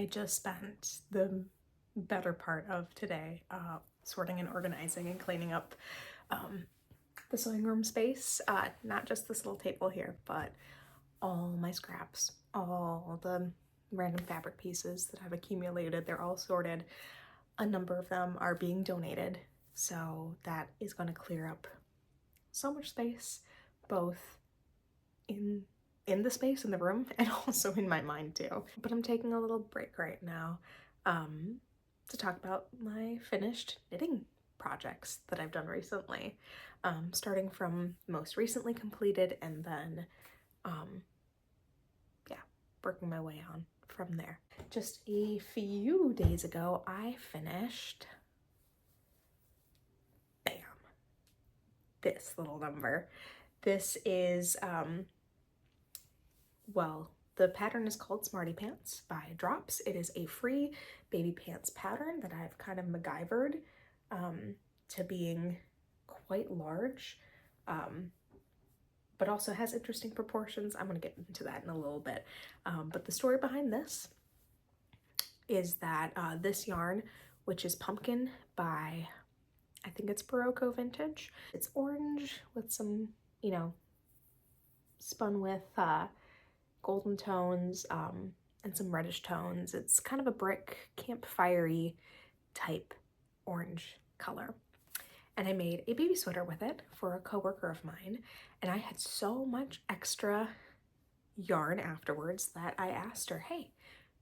I just spent the better part of today sorting and organizing and cleaning up the sewing room space. Not just this little table here, but all my scraps, all the random fabric pieces that I've accumulated. They're all sorted. A number of them are being donated, so that is going to clear up so much space, both in the space in the room and also in my mind too. But I'm taking a little break right now to talk about my finished knitting projects that I've done recently, starting from most recently completed and then working my way on from there. Just a few days ago I finished this little number. This is the pattern is called Smarty Pants by Drops. It is a free baby pants pattern that I've kind of MacGyvered to being quite large, but also has interesting proportions. I'm going to get into that in a little bit. But the story behind this is that this yarn, which is Pumpkin by, I think it's Barocco Vintage. It's orange with some, spun with golden tones and some reddish tones. It's kind of a brick campfire-y type orange color. And I made a baby sweater with it for a coworker of mine, and I had so much extra yarn afterwards that I asked her, hey,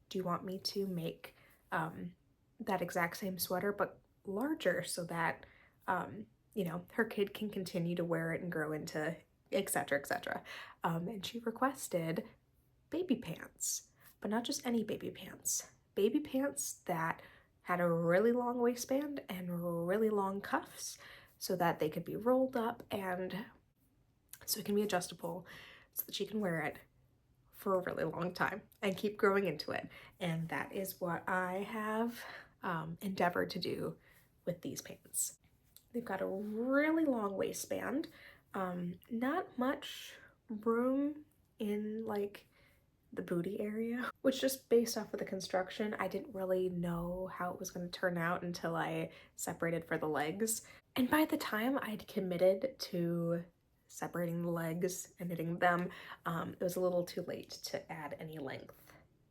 do you want me to make that exact same sweater but larger so that her kid can continue to wear it and grow into etc, etc. And she requested baby pants, but not just any baby pants that had a really long waistband and really long cuffs so that they could be rolled up and so it can be adjustable so that she can wear it for a really long time and keep growing into it. And that is what I have endeavored to do with these pants. They've got a really long waistband, not much room in like the booty area, which just based off of the construction, I didn't really know how it was going to turn out until I separated for the legs. And by the time I'd committed to separating the legs and knitting them, it was a little too late to add any length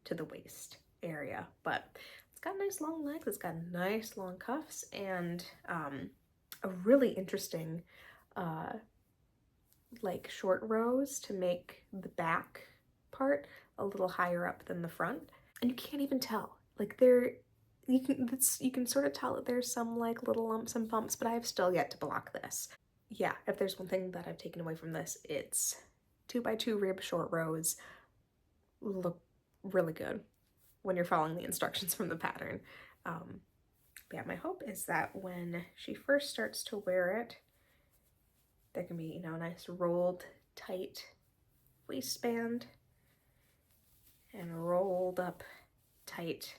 to the waist area. But it's got nice long legs, it's got nice long cuffs, and a really interesting like short rows to make the back part a little higher up than the front, and you can't even tell, like you can sort of tell that there's some like little lumps and bumps, but I have still yet to block this. Yeah, if there's one thing that I've taken away from this, it's 2x2 rib short rows look really good when you're following the instructions from the pattern. But yeah, my hope is that when she first starts to wear it, there can be, a nice rolled tight waistband and rolled up tight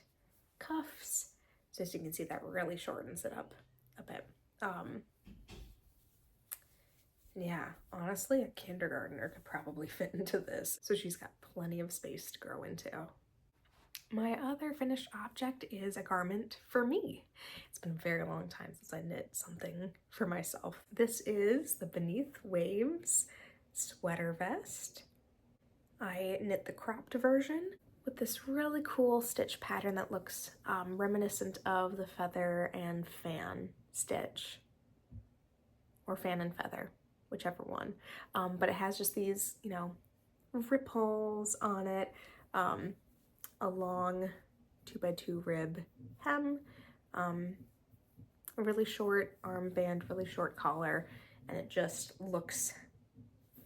cuffs. So as you can see, that really shortens it up a bit. Yeah, honestly, a kindergartner could probably fit into this. So she's got plenty of space to grow into. My other finished object is a garment for me. It's been a very long time since I knit something for myself. This is the Beneath Waves sweater vest. I knit the cropped version with this really cool stitch pattern that looks reminiscent of the feather and fan stitch, or fan and feather, whichever one. But it has just these, ripples on it, a long 2x2 rib hem, a really short armband, really short collar, and it just looks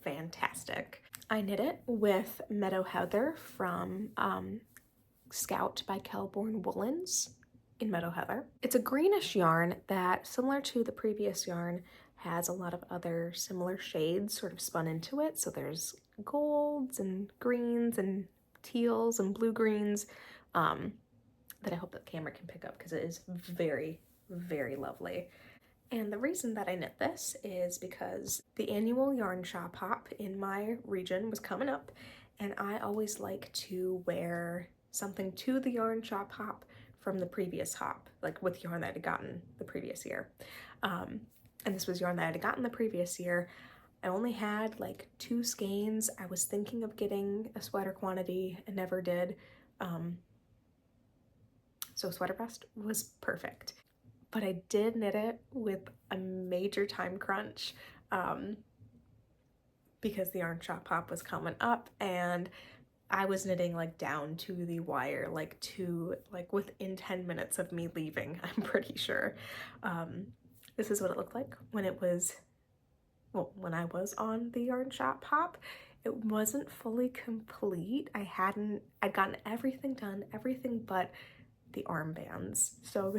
fantastic. I knit it with Meadow Heather from Scout by Kelborn Woolens in Meadow Heather. It's a greenish yarn that, similar to the previous yarn, has a lot of other similar shades sort of spun into it. So there's golds and greens and teals and blue greens that I hope the camera can pick up because it is very, very lovely. And the reason that I knit this is because the annual yarn shop hop in my region was coming up, and I always like to wear something to the yarn shop hop from the previous hop, like with yarn that I had gotten the previous year. And this was yarn that I had gotten the previous year. I only had like 2 skeins. I was thinking of getting a sweater quantity and never did. So sweater vest was perfect. But I did knit it with a major time crunch because the yarn shop hop was coming up and I was knitting like down to the wire, like within 10 minutes of me leaving, I'm pretty sure. This is what it looked like when it was, well, when I was on the yarn shop hop. It wasn't fully complete. I'd gotten everything done, everything but the armbands. So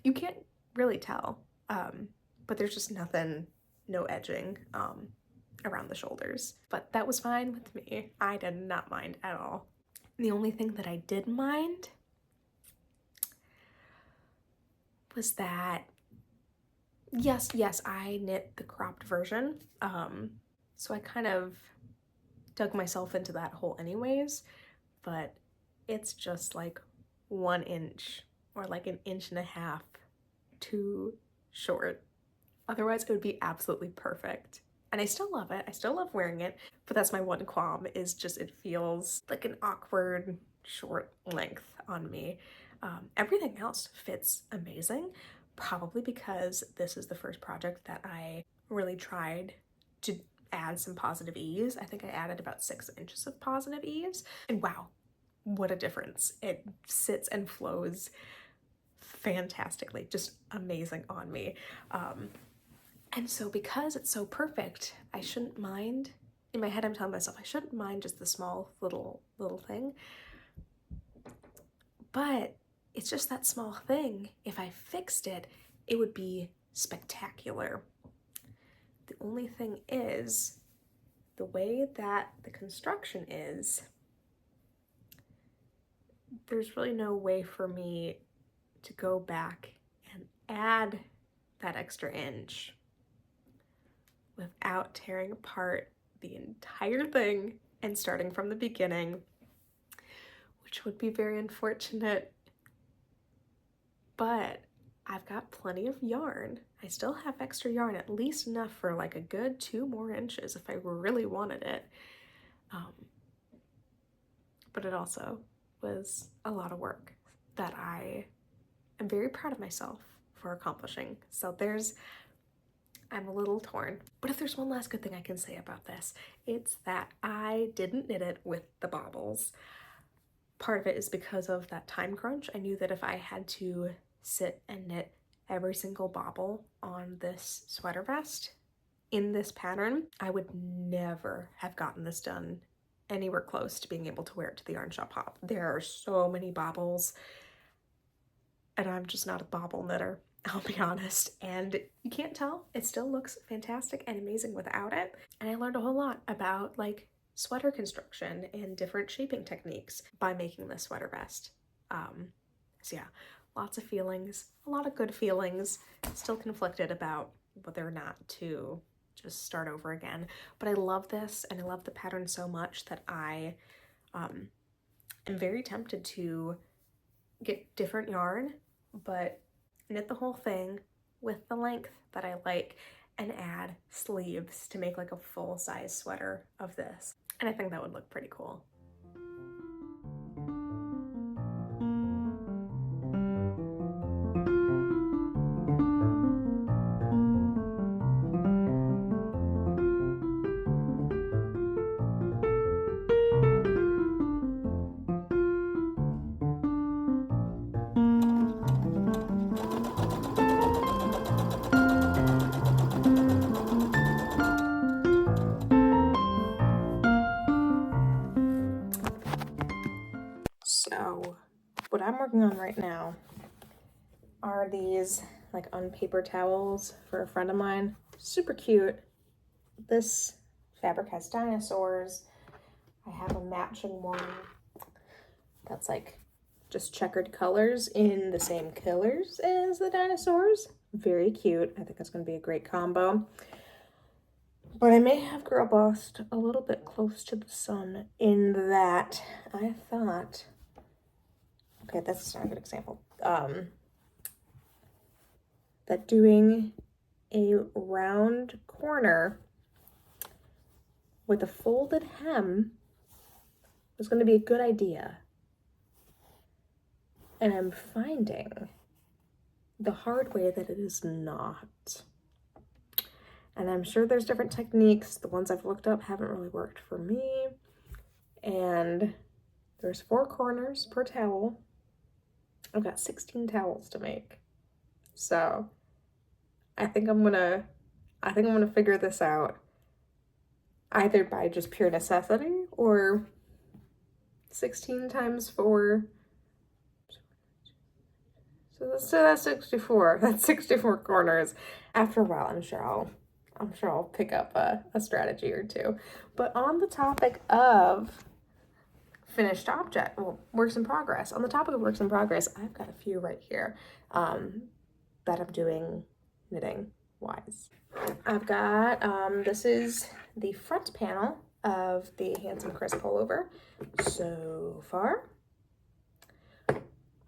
you can't really tell, but there's just nothing, no edging around the shoulders. But that was fine with me. I did not mind at all. The only thing that I did mind was that, yes, I knit the cropped version. So I kind of dug myself into that hole anyways, but it's just like 1 inch or like 1.5 inches too short. Otherwise it would be absolutely perfect. And I still love it. I still love wearing it, but that's my one qualm, is just it feels like an awkward short length on me. Everything else fits amazing, probably because this is the first project that I really tried to add some positive ease. I think I added about 6 inches of positive ease, and wow, what a difference. It sits and flows fantastically, just amazing on me. And so because it's so perfect, I shouldn't mind. In my head, I'm telling myself I shouldn't mind just the small little thing. But it's just that small thing. If I fixed it, it would be spectacular. The only thing is, the way that the construction is, there's really no way for me to go back and add that extra inch without tearing apart the entire thing and starting from the beginning, which would be very unfortunate. But I've got plenty of yarn. I still have extra yarn, at least enough for like a good 2 more inches if I really wanted it. But it also was a lot of work that I am very proud of myself for accomplishing. So I'm a little torn. But if there's one last good thing I can say about this, it's that I didn't knit it with the bobbles. Part of it is because of that time crunch. I knew that if I had to sit and knit every single bobble on this sweater vest in this pattern, I would never have gotten this done anywhere close to being able to wear it to the yarn shop hop. There are so many bobbles, and I'm just not a bobble knitter, I'll be honest. And you can't tell, it still looks fantastic and amazing without it. And I learned a whole lot about like sweater construction and different shaping techniques by making this sweater vest. So yeah, lots of feelings, a lot of good feelings, still conflicted about whether or not to just start over again. But I love this, and I love the pattern so much that I am very tempted to get different yarn, but knit the whole thing with the length that I like and add sleeves to make like a full-size sweater of this. And I think that would look pretty cool. So what I'm working on right now are these like unpaper towels for a friend of mine. Super cute. This fabric has dinosaurs. I have a matching one that's like just checkered colors in the same colors as the dinosaurs. Very cute. I think it's going to be a great combo. But I may have girl bossed a little bit close to the sun in that I thought okay, that's not a good example. That doing a round corner with a folded hem was going to be a good idea. And I'm finding the hard way that it is not. And I'm sure there's different techniques. The ones I've looked up haven't really worked for me. And there's 4 corners per towel. I've got 16 towels to make. So I think I'm gonna figure this out either by just pure necessity or 16 times 4. So that's 64. That's 64 corners. After a while, I'm sure I'll pick up a strategy or two. But on the topic of finished object, well, works in progress. On the topic of works in progress, I've got a few right here that I'm doing knitting wise. I've got, this is the front panel of the Handsome Crisp pullover. So far,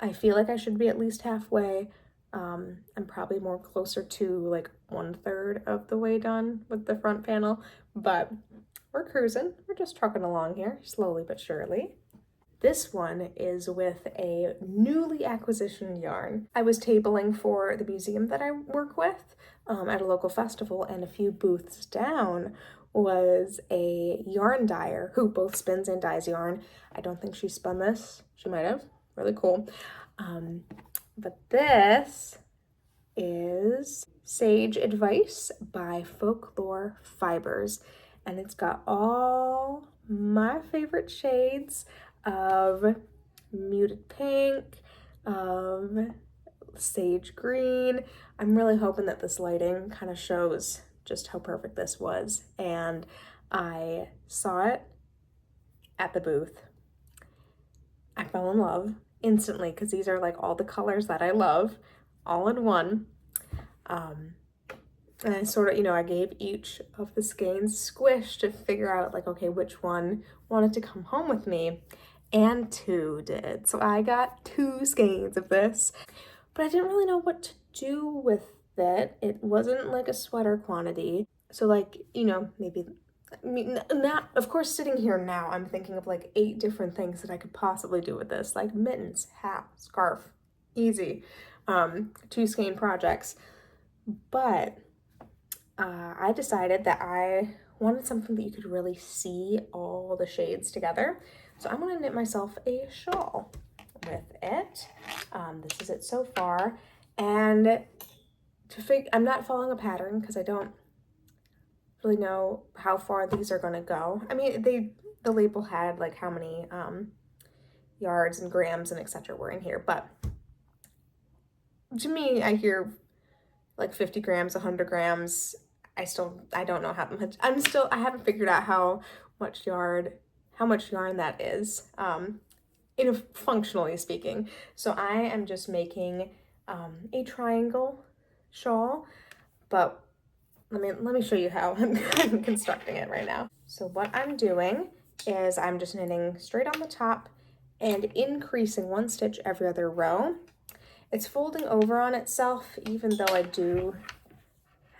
I feel like I should be at least halfway. I'm probably more closer to like 1/3 of the way done with the front panel, but we're cruising. We're just trucking along here, slowly but surely. This one is with a newly acquisitioned yarn. I was tabling for the museum that I work with at a local festival, and a few booths down was a yarn dyer who both spins and dyes yarn. I don't think she spun this. She might have. Really cool. But this is Sage Advice by Folklore Fibers, and it's got all my favorite shades of muted pink, of sage green. I'm really hoping that this lighting kind of shows just how perfect this was, and I saw it at the booth. I fell in love instantly because these are like all the colors that I love all in one. And I sort of, I gave each of the skeins squish to figure out like, okay, which one wanted to come home with me, and 2 did. So I got 2 skeins of this, but I didn't really know what to do with it. It wasn't like a sweater quantity. So like, maybe, not, of course, sitting here now, I'm thinking of like 8 different things that I could possibly do with this, like mittens, hat, scarf, easy, 2 skein projects. But I decided that I wanted something that you could really see all the shades together. So I'm gonna knit myself a shawl with it. This is it so far. And I'm not following a pattern because I don't really know how far these are gonna go. I mean, the label had like how many yards and grams and etc. were in here, but to me, I hear like 50 grams, 100 grams. I don't know how much, I haven't figured out how much yarn that is, functionally speaking. So I am just making a triangle shawl, but let me show you how I'm constructing it right now. So what I'm doing is I'm just knitting straight on the top and increasing 1 stitch every other row. It's folding over on itself, even though I do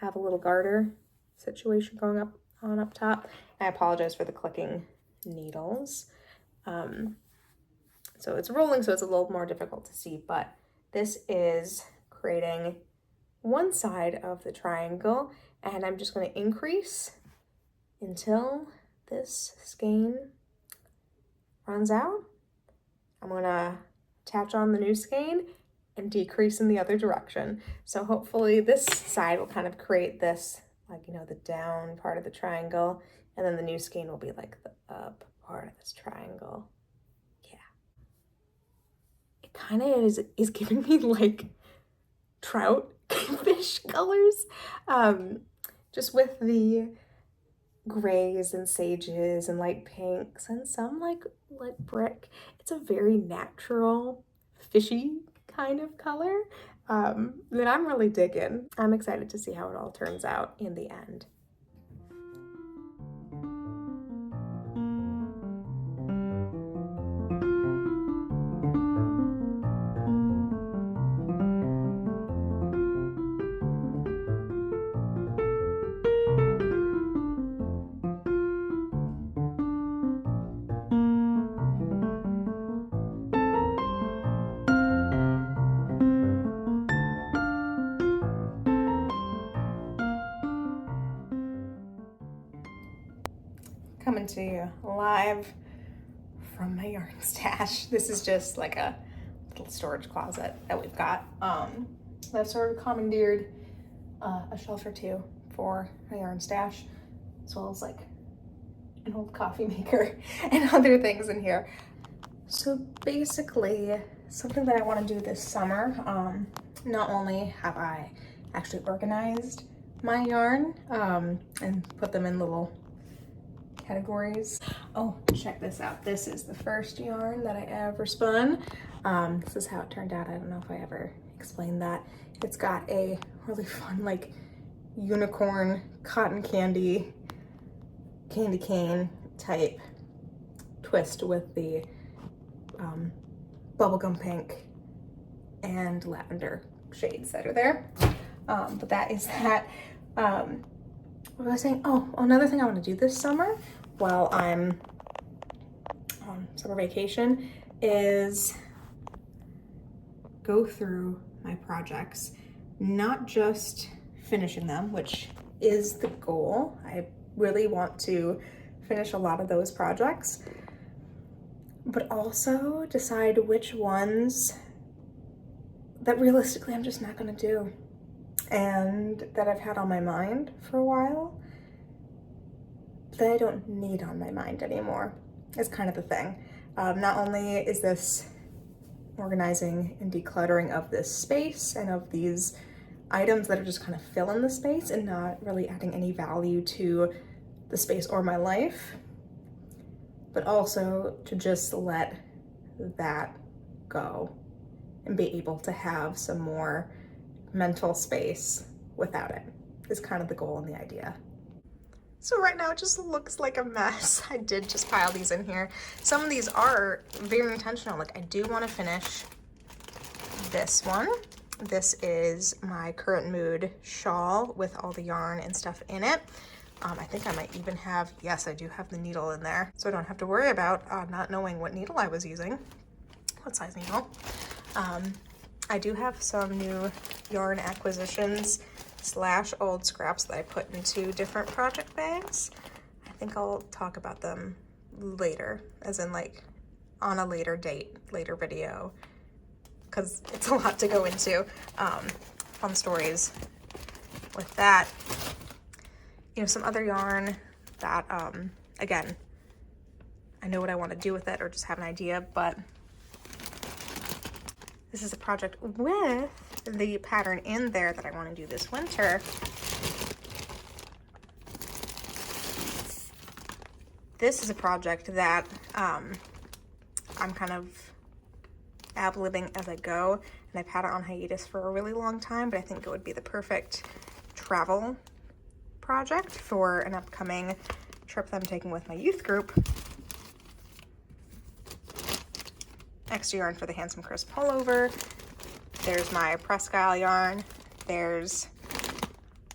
have a little garter situation going up top. I apologize for the clicking needles. So it's rolling, so it's a little more difficult to see, but this is creating one side of the triangle, and I'm just going to increase until this skein runs out. I'm going to attach on the new skein and decrease in the other direction. So hopefully this side will kind of create this, like, the down part of the triangle, and then the new skein will be like the up part of this triangle. Yeah. It kind of is giving me like trout fish colors, just with the grays and sages and light pinks and some like brick. It's a very natural, fishy kind of color that I'm really digging. I'm excited to see how it all turns out in the end. Coming to you live from my yarn stash. This is just like a little storage closet that we've got. I've sort of commandeered a shelf or two for my yarn stash, as well as like an old coffee maker and other things in here. So basically, something that I want to do this summer, not only have I actually organized my yarn and put them in little categories. Oh, check this out. This is the first yarn that I ever spun. This is how it turned out. I don't know if I ever explained that. It's got a really fun like unicorn cotton candy cane type twist with the bubblegum pink and lavender shades that are there. But that is that. What was I saying? Oh, another thing I want to do this summer while I'm on summer vacation is go through my projects, not just finishing them, which is the goal. I really want to finish a lot of those projects, but also decide which ones that realistically I'm just not going to do and that I've had on my mind for a while that I don't need on my mind anymore. Is kind of the thing. Not only is this organizing and decluttering of this space and of these items that are just kind of filling the space and not really adding any value to the space or my life, but also to just let that go and be able to have some more mental space without it is kind of the goal and the idea. So right now it just looks like a mess. I did just pile these in here. Some of these are very intentional. Like I do want to finish this one. This is my current mood shawl with all the yarn and stuff in it. I think I might even have, yes, I do have the needle in there. So I don't have to worry about not knowing what needle I was using, what size needle. I do have some new yarn acquisitions / old scraps that I put into different project bags. I think I'll talk about them later, as in like on a later date, later video, because it's a lot to go into. Fun stories with that. You know, some other yarn that, again, I know what I want to do with it or just have an idea, but this is a project with the pattern in there that I want to do this winter. This is a project that I'm kind of ad-libbing as I go, and I've had it on hiatus for a really long time, but I think it would be the perfect travel project for an upcoming trip that I'm taking with my youth group. Extra yarn for the Handsome Crisp pullover. There's my Prescale yarn. There's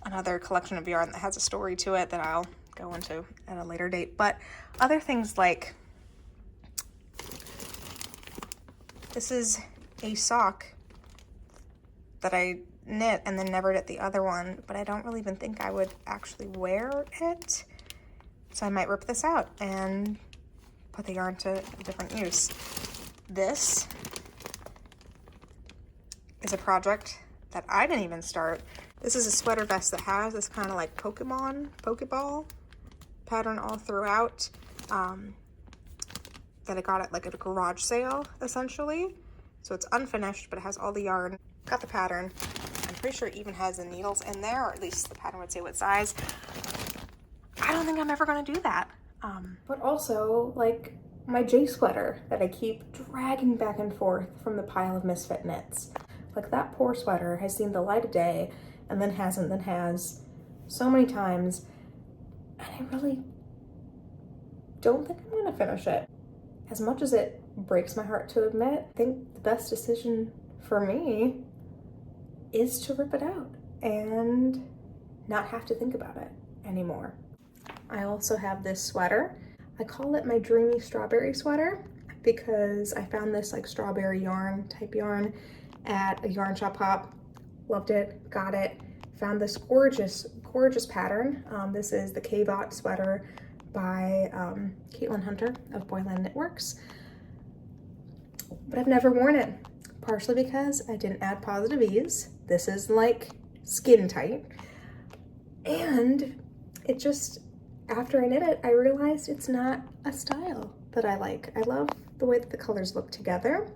another collection of yarn that has a story to it that I'll go into at a later date. But other things like this is a sock that I knit and then never knit the other one, but I don't really even think I would actually wear it. So I might rip this out and put the yarn to a different use. This is a project that I didn't even start. This is a sweater vest that has this kind of like Pokeball pattern all throughout, that I got at like a garage sale, essentially. So it's unfinished, but it has all the yarn. Got the pattern. I'm pretty sure it even has the needles in there, or at least the pattern would say what size. I don't think I'm ever gonna do that. But also, like, my J sweater that I keep dragging back and forth from the pile of misfit knits. Like, that poor sweater has seen the light of day and then hasn't, then has so many times, and I really don't think I'm gonna finish it. As much as it breaks my heart to admit, I think the best decision for me is to rip it out and not have to think about it anymore. I also have this sweater. I call it my dreamy strawberry sweater because I found this like strawberry yarn type yarn at a yarn shop hop. Loved it, got it. Found this gorgeous pattern. This is the K-Bot sweater by Caitlin Hunter of Boyland Knitworks, but I've never worn it, partially because I didn't add positive ease. This is like skin tight, and it just, after I knit it, I realized it's not a style that I like. I love the way that the colors look together,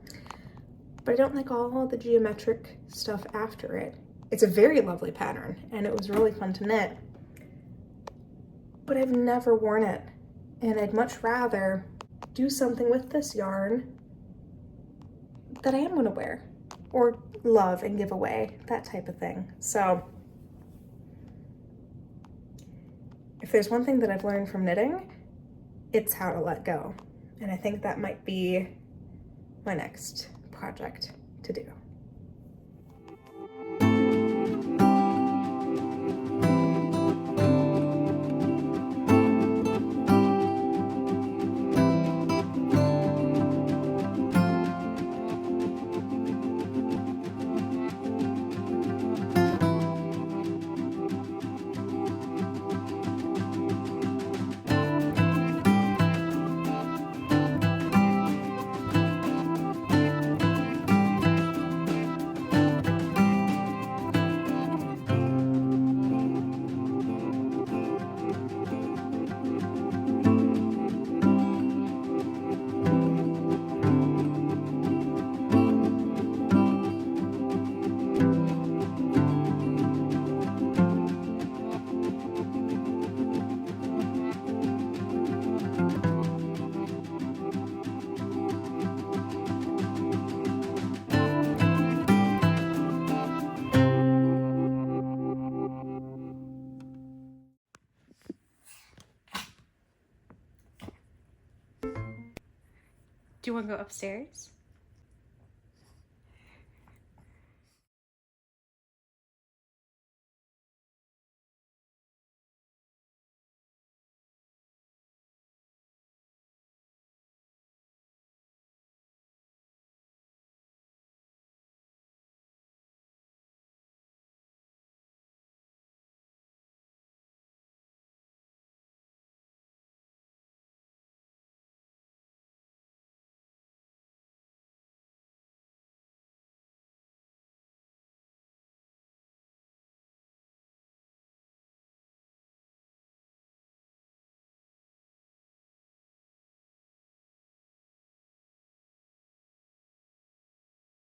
but I don't like all the geometric stuff after it. It's a very lovely pattern, and it was really fun to knit, but I've never worn it, and I'd much rather do something with this yarn that I am gonna wear or love and give away, that type of thing. So if there's one thing that I've learned from knitting, it's how to let go. And I think that might be my next project to do. Do you want to go upstairs?